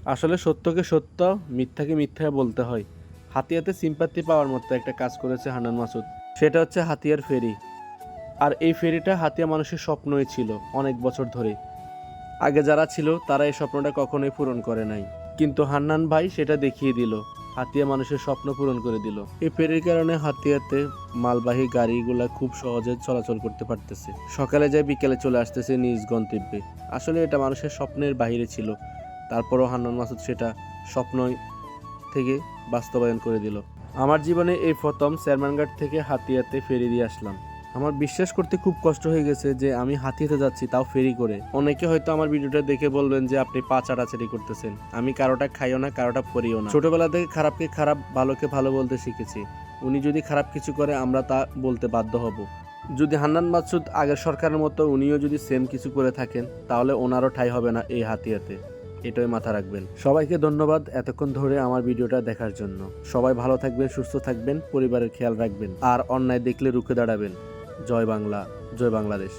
আসলে সত্যকে সত্য, মিথ্যাকে মিথ্যা বলতে হয়। হাতিয়াতে সিম্পাতি পাওয়ার মতো একটা কাজ করেছে হান্নান মাসুদ, সেটা হচ্ছে হাতিয়ার ফেরি। আর এই ফেরিটা হাতিয়া মানুষের স্বপ্নই ছিল অনেক বছর ধরে। আগে যারা ছিল তারা এই স্বপ্নটা কখনোই পূরণ করে নাই, কিন্তু হান্নান ভাই সেটা দেখিয়ে দিল, হাতিয়া মানুষের স্বপ্ন পূরণ করে দিল। এই ফেরির কারণে হাতিয়াতে মালবাহী গাড়িগুলা খুব সহজে চলাচল করতে পারতেছে, সকালে যায় বিকেলে চলে আসতেছে নিজ গন্তব্যে। আসলে এটা মানুষের স্বপ্নের বাইরে ছিল, তারপরও হান্নান মাসুদ সেটা স্বপ্ন থেকে বাস্তবায়ন করে দিল। আমার জীবনে এই প্রথম চেয়ারম্যানঘাট থেকে হাতিয়াতে ফেরি দিয়ে আসলাম। আমার বিশ্বাস করতে খুব কষ্ট হয়ে গেছে যে আমি হাতিয়াতে যাচ্ছি, তাও ফেরি করে। অনেকে হয়তো আমার ভিডিওটা দেখে বলবেন যে আপনি পা চাটাচাটি করতেছেন। আমি কারোটা খাইও না, কারোটা পড়িও না। ছোটবেলা থেকে খারাপকে খারাপ, ভালোকে ভালো বলতে শিখেছি। উনি যদি খারাপ কিছু করে আমরা তা বলতে বাধ্য হব। যদি হান্নান মাসুদ আগের সরকারের মতো উনিও যদি সেম কিছু করে থাকেন, তাহলে ওনারও ঠাঁই হবে না এই হাতিয়াতে। এটাই মাথা রাখবেন। সবাইকে ধন্যবাদ এতক্ষণ ধরে আমার ভিডিওটা দেখার জন্য। সবাই ভালো থাকবেন, সুস্থ থাকবেন, পরিবারের খেয়াল রাখবেন, আর অন্যায় দেখলে রুখে দাঁড়াবেন। জয় বাংলা, জয় বাংলাদেশ।